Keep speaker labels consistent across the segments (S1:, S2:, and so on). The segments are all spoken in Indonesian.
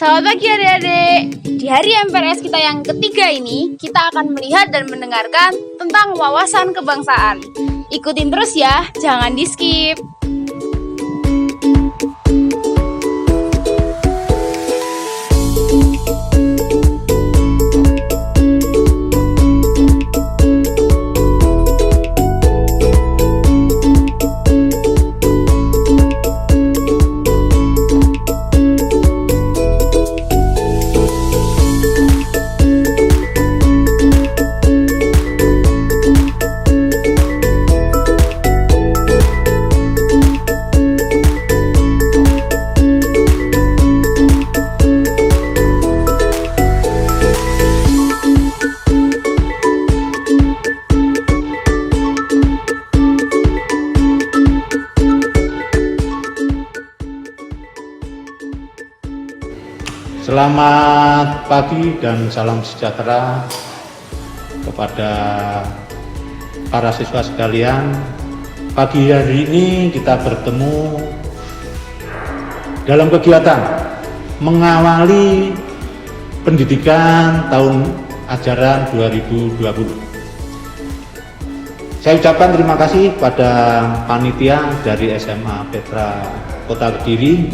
S1: Selamat pagi adik-adik. Di hari MPRS kita yang ketiga ini, kita akan melihat dan mendengarkan tentang wawasan kebangsaan. Ikutin terus ya, jangan di-skip.
S2: Selamat pagi dan salam sejahtera kepada para siswa sekalian. Pagi hari ini kita bertemu dalam kegiatan mengawali pendidikan tahun ajaran 2020. Saya ucapkan terima kasih pada panitia dari SMA Petra Kota Kediri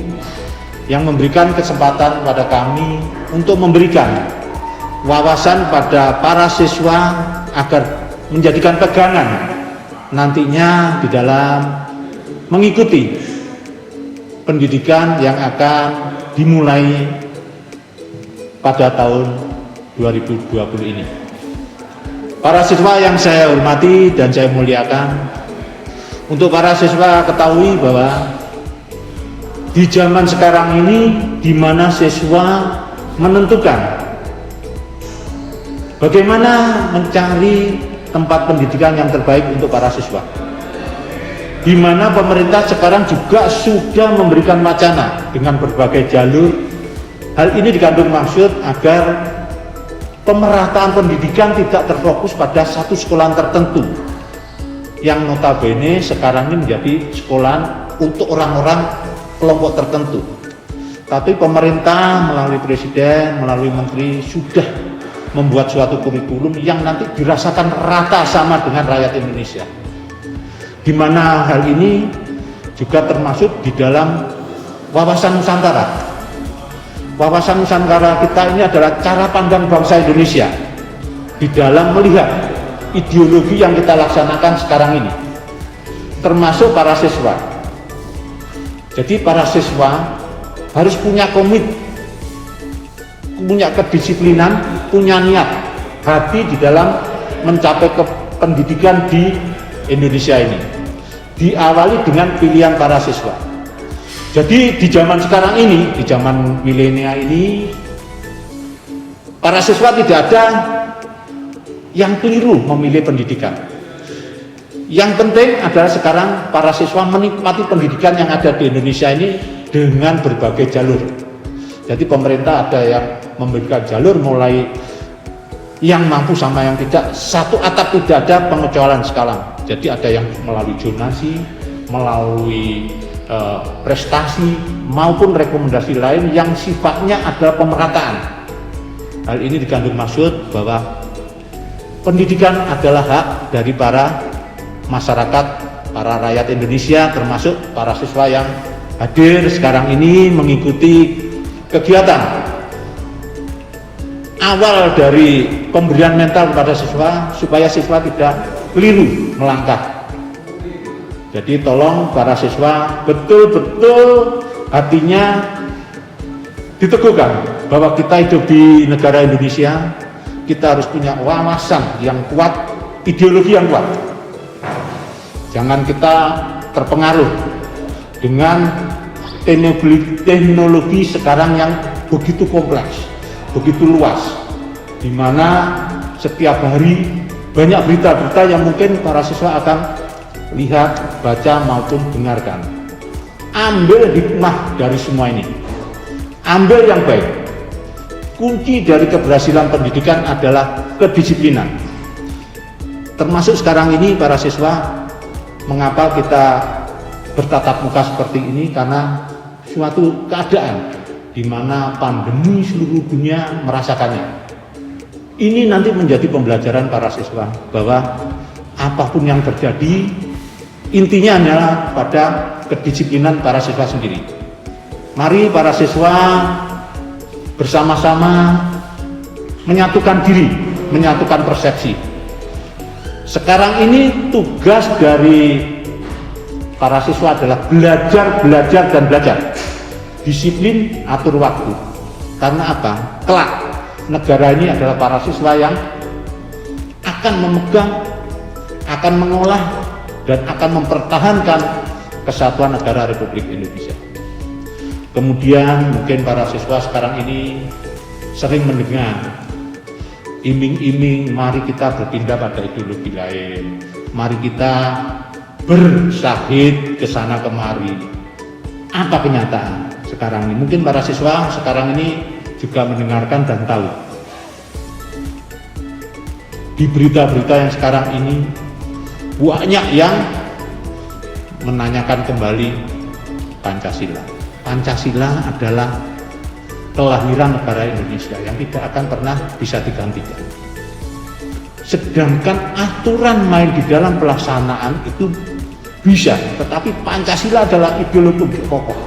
S2: yang memberikan kesempatan pada kami untuk memberikan wawasan pada para siswa agar menjadikan pegangan nantinya di dalam mengikuti pendidikan yang akan dimulai pada tahun 2020 ini. Para siswa yang saya hormati dan saya muliakan, untuk para siswa ketahui bahwa di zaman sekarang ini, di mana siswa menentukan bagaimana mencari tempat pendidikan yang terbaik untuk para siswa, di mana pemerintah sekarang juga sudah memberikan wacana dengan berbagai jalur. Hal ini dikandung maksud agar pemerataan pendidikan tidak terfokus pada satu sekolah tertentu, yang notabene sekarang ini menjadi sekolah untuk orang-orang kelompok tertentu. Tapi pemerintah melalui presiden, melalui menteri sudah membuat suatu kurikulum yang nanti dirasakan rata sama dengan rakyat Indonesia, di mana hal ini juga termasuk di dalam wawasan Nusantara. Wawasan Nusantara kita ini adalah cara pandang bangsa Indonesia di dalam melihat ideologi yang kita laksanakan sekarang ini, termasuk para siswa. Jadi para siswa harus punya komit, punya kedisiplinan, punya niat hati di dalam mencapai pendidikan di Indonesia ini. Diawali dengan pilihan para siswa. Jadi di zaman sekarang ini, di zaman milenial ini, para siswa tidak ada yang keliru memilih pendidikan. Yang penting adalah sekarang para siswa menikmati pendidikan yang ada di Indonesia ini dengan berbagai jalur. Jadi pemerintah ada yang memberikan jalur mulai yang mampu sama yang tidak, satu atap tidak ada pengecualian sekarang. Jadi ada yang melalui zonasi, melalui prestasi maupun rekomendasi lain yang sifatnya adalah pemerataan. Hal ini dikandung maksud bahwa pendidikan adalah hak dari para masyarakat, para rakyat Indonesia, termasuk para siswa yang hadir sekarang ini mengikuti kegiatan awal dari pemberian mental kepada siswa supaya siswa tidak keliru melangkah. Jadi tolong para siswa betul-betul hatinya diteguhkan bahwa kita hidup di negara Indonesia, kita harus punya wawasan yang kuat, ideologi yang kuat. Jangan kita terpengaruh dengan teknologi sekarang yang begitu kompleks, begitu luas, di mana setiap hari banyak berita-berita yang mungkin para siswa akan lihat, baca maupun dengarkan. Ambil hikmah dari semua ini, ambil yang baik. Kunci dari keberhasilan pendidikan adalah kedisiplinan. Termasuk sekarang ini para siswa, mengapa kita bertatap muka seperti ini? Karena suatu keadaan di mana pandemi seluruh dunia merasakannya. Ini nanti menjadi pembelajaran para siswa bahwa apapun yang terjadi, intinya adalah pada kedisiplinan para siswa sendiri. Mari para siswa bersama-sama menyatukan diri, menyatukan persepsi. Sekarang ini tugas dari para siswa adalah belajar, dan belajar. Disiplin, atur waktu. Karena apa? Kelak negara ini adalah para siswa yang akan memegang, akan mengolah, dan akan mempertahankan kesatuan negara Republik Indonesia. Kemudian mungkin para siswa sekarang ini sering mendengar iming-iming, mari kita berpindah pada ideologi lain, mari kita bersahid ke sana kemari. Apa kenyataan sekarang ini? Mungkin para siswa sekarang ini juga mendengarkan dan tahu di berita-berita yang sekarang ini banyak yang menanyakan kembali Pancasila. Pancasila adalah kelahiran negara Indonesia yang tidak akan pernah bisa digantikan. Sedangkan aturan main di dalam pelaksanaan itu bisa, tetapi Pancasila adalah ideologi pokok,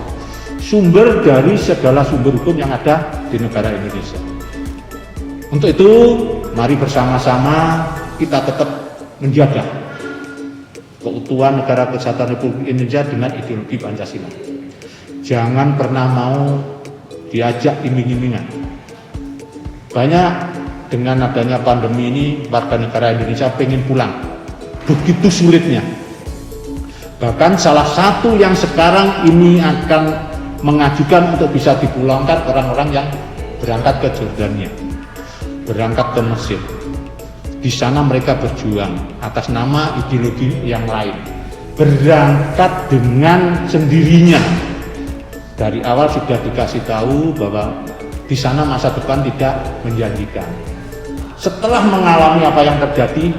S2: sumber dari segala sumber hukum yang ada di negara Indonesia. Untuk itu, mari bersama-sama kita tetap menjaga keutuhan negara kesatuan Republik Indonesia dengan ideologi Pancasila. Jangan pernah mau diajak iming-imingan. Banyak dengan adanya pandemi ini, warga negara Indonesia pengen pulang. Begitu sulitnya. Bahkan salah satu yang sekarang ini akan mengajukan untuk bisa dipulangkan orang-orang yang berangkat ke Jordania, berangkat ke Mesir. Di sana mereka berjuang atas nama ideologi yang lain, berangkat dengan sendirinya. Dari awal sudah dikasih tahu bahwa di sana masa depan tidak menjanjikan. Setelah mengalami apa yang terjadi,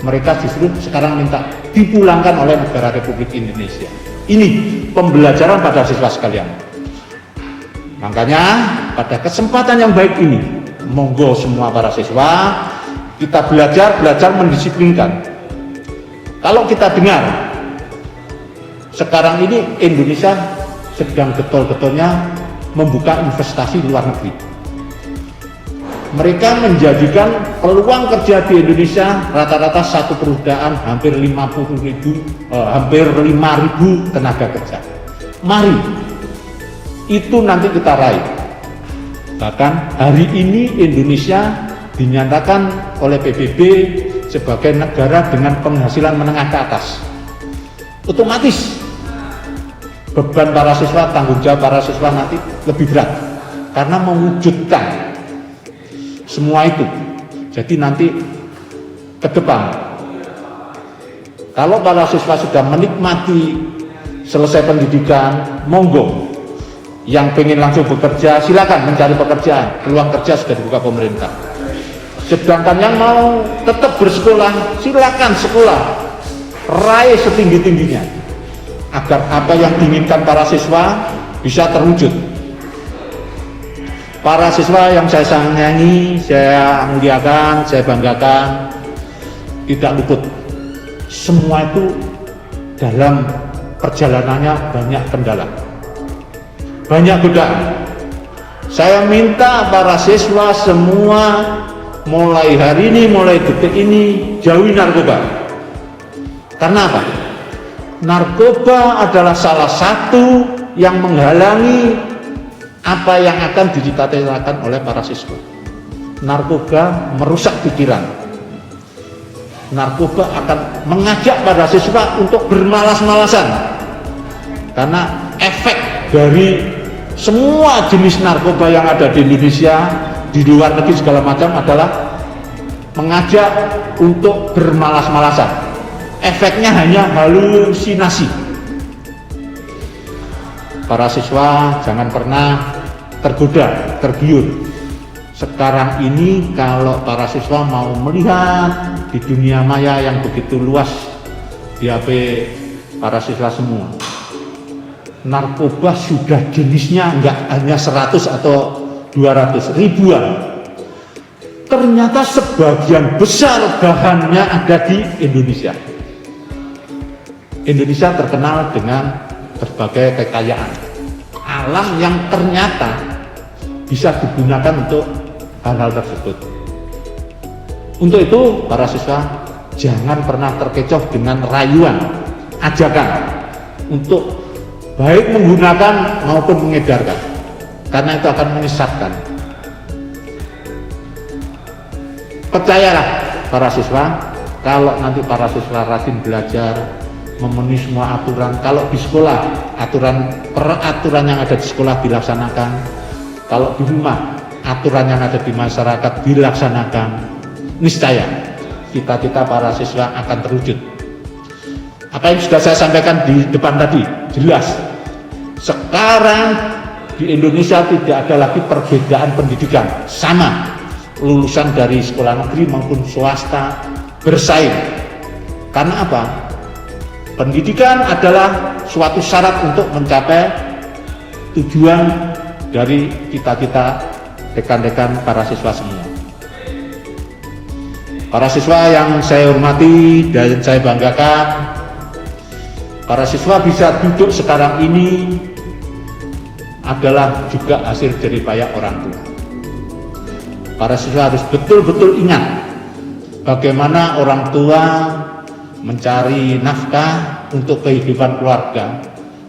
S2: mereka justru sekarang minta dipulangkan oleh negara Republik Indonesia. Ini pembelajaran pada siswa sekalian. Makanya pada kesempatan yang baik ini, monggo semua para siswa kita belajar mendisiplinkan. Kalau kita dengar sekarang ini Indonesia sedang getol-getolnya membuka investasi luar negeri. Mereka menjadikan peluang kerja di Indonesia rata-rata satu perusahaan hampir 5.000 tenaga kerja. Mari itu nanti kita raih. Bahkan hari ini Indonesia dinyatakan oleh PBB sebagai negara dengan penghasilan menengah ke atas. Otomatis beban para siswa, tanggung jawab para siswa nanti lebih berat karena mewujudkan semua itu. Jadi nanti ke depan kalau para siswa sudah menikmati selesai pendidikan, monggo. Yang pengen langsung bekerja silakan mencari pekerjaan, peluang kerja sudah dibuka pemerintah. Sedangkan yang mau tetap bersekolah silakan sekolah, raih setinggi-tingginya agar apa yang diinginkan para siswa bisa terwujud. Para siswa yang saya sayangi, saya muliakan, saya banggakan, tidak luput. Semua itu dalam perjalanannya banyak kendala, banyak godaan. Saya minta para siswa semua mulai hari ini, mulai detik ini jauhi narkoba. Karena apa? Narkoba adalah salah satu yang menghalangi apa yang akan dicita-citakan oleh para siswa. Narkoba merusak pikiran. Narkoba akan mengajak para siswa untuk bermalas-malasan. Karena efek dari semua jenis narkoba yang ada di Indonesia, di luar negeri segala macam adalah mengajak untuk bermalas-malasan. Efeknya hanya halusinasi. Para siswa jangan pernah tergoda, tergiur. Sekarang ini kalau para siswa mau melihat di dunia maya yang begitu luas di HP para siswa semua, narkoba sudah jenisnya nggak hanya 100 atau 200, ribuan. Ternyata sebagian besar bahannya ada di Indonesia. Indonesia terkenal dengan berbagai kekayaan alam yang ternyata bisa digunakan untuk hal-hal tersebut. Untuk itu, para siswa jangan pernah terkecoh dengan rayuan, ajakan untuk baik menggunakan maupun mengedarkan, karena itu akan menyesatkan. Percayalah para siswa, kalau nanti para siswa rajin belajar, memenuhi semua aturan, kalau di sekolah peraturan yang ada di sekolah dilaksanakan, kalau di rumah aturan yang ada di masyarakat dilaksanakan, niscaya cita-cita para siswa akan terwujud. Apa yang sudah saya sampaikan di depan tadi jelas. Sekarang di Indonesia tidak ada lagi perbedaan pendidikan, sama lulusan dari sekolah negeri maupun swasta bersaing. Karena apa? Pendidikan adalah suatu syarat untuk mencapai tujuan dari cita-cita rekan-rekan para siswa semua. Para siswa yang saya hormati dan saya banggakan, para siswa bisa duduk sekarang ini adalah juga hasil jerih payah orang tua. Para siswa harus betul-betul ingat bagaimana orang tua mencari nafkah untuk kehidupan keluarga,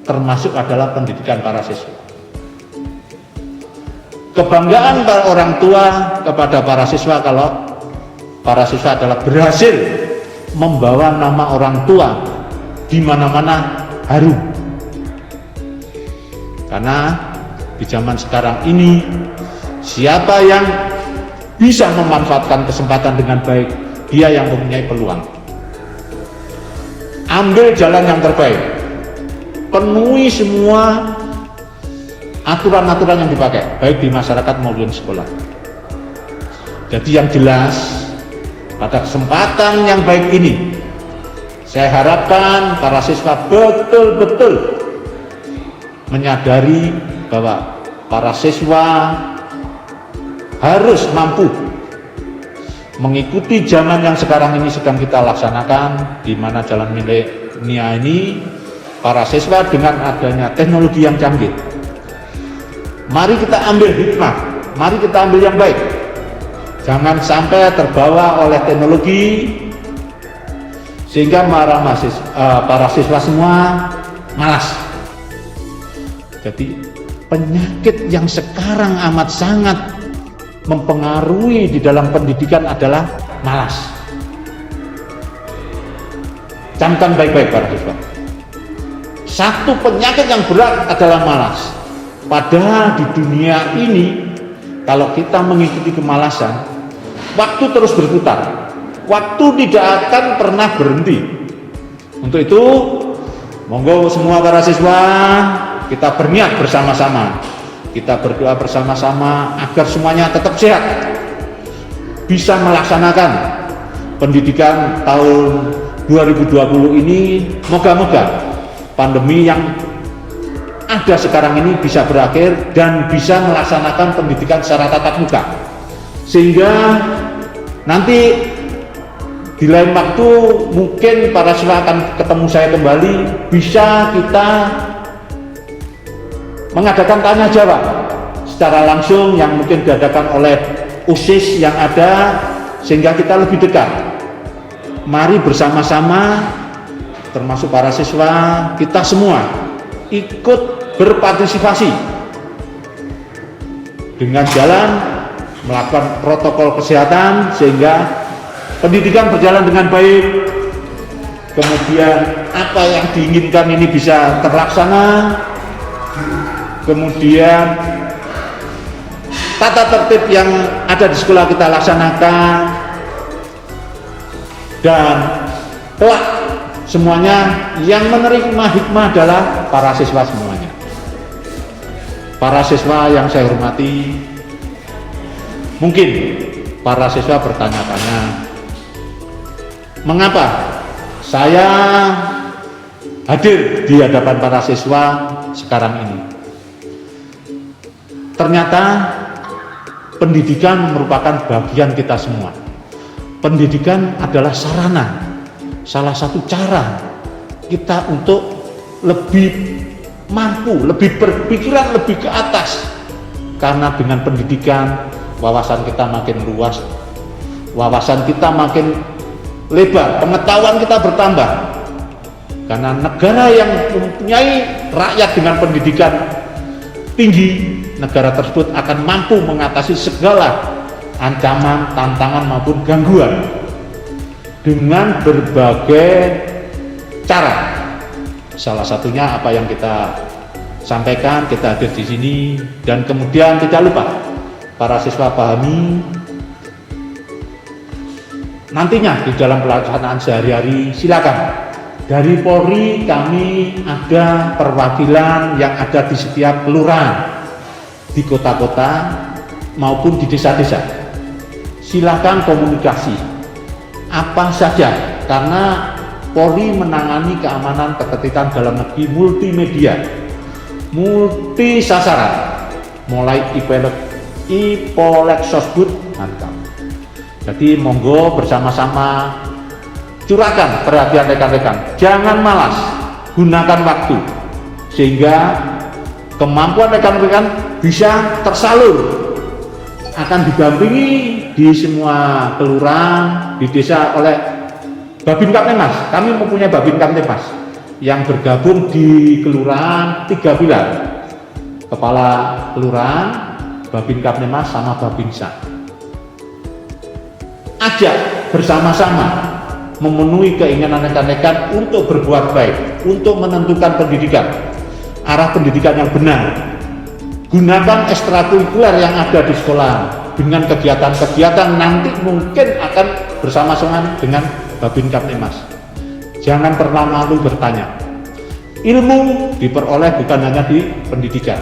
S2: termasuk adalah pendidikan para siswa. Kebanggaan para orang tua kepada para siswa kalau para siswa adalah berhasil membawa nama orang tua di mana-mana harum. Karena di zaman sekarang ini, siapa yang bisa memanfaatkan kesempatan dengan baik, dia yang mempunyai peluang. Ambil jalan yang terbaik, penuhi semua aturan-aturan yang dipakai, baik di masyarakat maupun sekolah. Jadi yang jelas, pada kesempatan yang baik ini, saya harapkan para siswa betul-betul menyadari bahwa para siswa harus mampu mengikuti zaman yang sekarang ini sedang kita laksanakan, di mana jalan milenia ini para siswa dengan adanya teknologi yang canggih. Mari kita ambil hikmah, mari kita ambil yang baik. Jangan sampai terbawa oleh teknologi sehingga para siswa semua malas. Jadi penyakit yang sekarang amat sangat mempengaruhi di dalam pendidikan adalah malas. Camkan baik-baik para siswa. Satu penyakit yang berat adalah malas. Padahal di dunia ini, kalau kita mengikuti kemalasan, waktu terus berputar. Waktu tidak akan pernah berhenti. Untuk itu, monggo semua para siswa, kita berniat bersama-sama. Kita berdoa bersama-sama agar semuanya tetap sehat, bisa melaksanakan pendidikan tahun 2020 ini. Moga-moga pandemi yang ada sekarang ini bisa berakhir dan bisa melaksanakan pendidikan secara tatap muka, sehingga nanti di lain waktu mungkin para siswa akan ketemu saya kembali, bisa kita mengadakan tanya jawab secara langsung yang mungkin diadakan oleh OSIS yang ada, sehingga kita lebih dekat. Mari bersama-sama, termasuk para siswa, kita semua ikut berpartisipasi dengan jalan melakukan protokol kesehatan sehingga pendidikan berjalan dengan baik. Kemudian apa yang diinginkan ini bisa terlaksana. Kemudian tata tertib yang ada di sekolah kita laksanakan, dan kelak semuanya yang menerima hikmah adalah para siswa semuanya. Para siswa yang saya hormati, mungkin para siswa bertanya-tanya, mengapa saya hadir di hadapan para siswa sekarang ini. Ternyata pendidikan merupakan bagian kita semua. Pendidikan adalah sarana, salah satu cara kita untuk lebih mampu, lebih berpikiran lebih ke atas. Karena dengan pendidikan, wawasan kita makin luas, wawasan kita makin lebar, pengetahuan kita bertambah. Karena negara yang mempunyai rakyat dengan pendidikan tinggi, negara tersebut akan mampu mengatasi segala ancaman, tantangan maupun gangguan dengan berbagai cara. Salah satunya apa yang kita sampaikan, kita hadir di sini, dan kemudian tidak lupa para siswa pahami nantinya di dalam pelaksanaan sehari-hari. Silakan, dari Polri kami ada perwakilan yang ada di setiap kelurahan, di kota-kota maupun di desa-desa. Silakan komunikasi apa saja, karena Polri menangani keamanan ketertiban dalam negeri multimedia, multi sasaran, mulai IPolek Sosbud, mantap. Jadi monggo bersama-sama curahkan perhatian rekan-rekan, jangan malas, gunakan waktu sehingga kemampuan rekan-rekan bisa tersalur, akan didampingi di semua kelurahan, di desa oleh Babin Kaptemas. Kami mempunyai Babin Kaptemas yang bergabung di kelurahan 3 pilar, kepala kelurahan, Babin Kaptemas sama Babinsa. Ajak bersama-sama memenuhi keinginan rekan-rekan untuk berbuat baik, untuk menentukan pendidikan, arah pendidikan yang benar. Gunakan ekstrakurikuler yang ada di sekolah dengan kegiatan-kegiatan nanti mungkin akan bersama-sama dengan Babin Kaptemas. Jangan pernah malu bertanya. Ilmu diperoleh bukan hanya di pendidikan,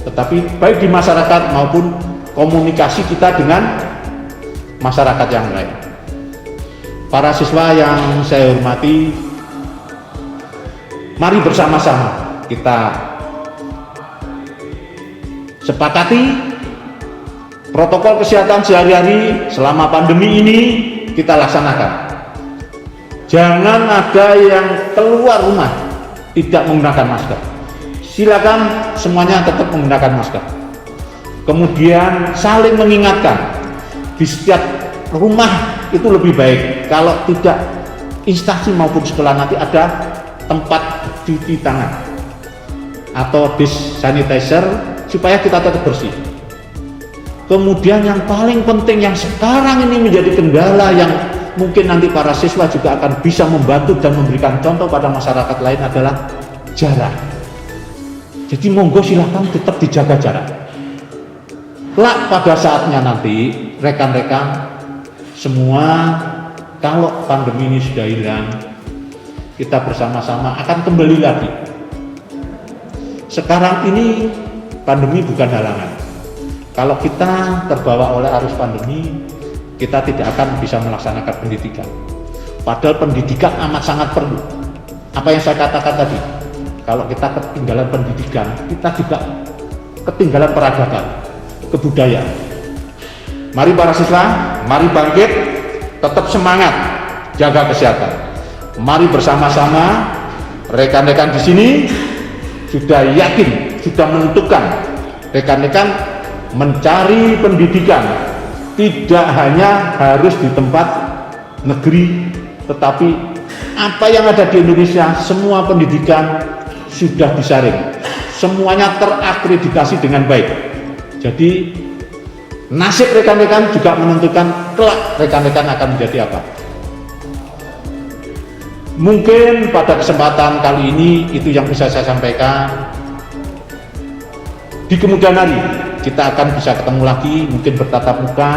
S2: tetapi baik di masyarakat maupun komunikasi kita dengan masyarakat yang lain. Para siswa yang saya hormati, mari bersama-sama kita sepakati protokol kesehatan sehari-hari selama pandemi ini kita laksanakan. Jangan ada yang keluar rumah tidak menggunakan masker. Silakan semuanya tetap menggunakan masker. Kemudian saling mengingatkan. Di setiap rumah itu lebih baik kalau tidak instansi maupun sekolah nanti ada tempat cuci tangan atau dish sanitizer supaya kita tetap bersih. Kemudian yang paling penting yang sekarang ini menjadi kendala yang mungkin nanti para siswa juga akan bisa membantu dan memberikan contoh pada masyarakat lain adalah jarak. Jadi monggo silahkan tetap dijaga jarak. Kelak pada saatnya nanti rekan-rekan semua, kalau pandemi ini sudah hilang, kita bersama-sama akan kembali lagi. Sekarang ini pandemi bukan halangan. Kalau kita terbawa oleh arus pandemi, kita tidak akan bisa melaksanakan pendidikan. Padahal pendidikan amat sangat perlu. Apa yang saya katakan tadi, kalau kita ketinggalan pendidikan, kita juga ketinggalan peradaban, kebudayaan. Mari para siswa, mari bangkit, tetap semangat, jaga kesehatan. Mari bersama-sama, rekan-rekan di sini sudah yakin, sudah menentukan, rekan-rekan mencari pendidikan tidak hanya harus di tempat negeri, tetapi apa yang ada di Indonesia, semua pendidikan sudah disaring, semuanya terakreditasi dengan baik. Jadi nasib rekan-rekan juga menentukan kelak rekan-rekan akan menjadi apa. Mungkin pada kesempatan kali ini itu yang bisa saya sampaikan. Di kemudian hari kita akan bisa ketemu lagi, mungkin bertatap muka,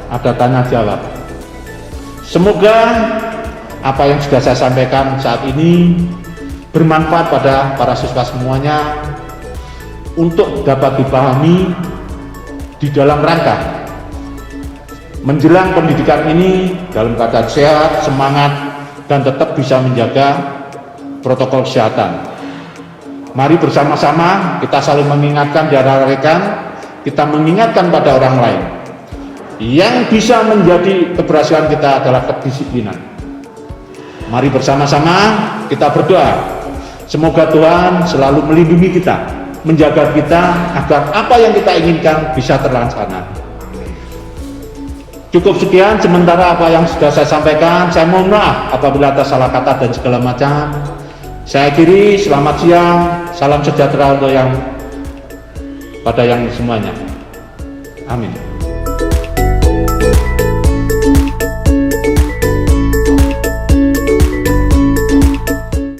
S2: ada tanya jawab. Semoga apa yang sudah saya sampaikan saat ini bermanfaat pada para siswa semuanya untuk dapat dipahami di dalam rangka menjelang pendidikan ini dalam keadaan sehat, semangat, dan tetap bisa menjaga protokol kesehatan. Mari bersama-sama kita saling mengingatkan di antara rekan, kita mengingatkan pada orang lain. Yang bisa menjadi keberhasilan kita adalah kedisiplinan. Mari bersama-sama kita berdoa. Semoga Tuhan selalu melindungi kita, menjaga kita agar apa yang kita inginkan bisa terlaksana. Cukup sekian sementara apa yang sudah saya sampaikan. Saya mohon maaf apabila ada salah kata dan segala macam. Saya akhiri, selamat siang, salam sejahtera untuk pada yang semuanya. Amin.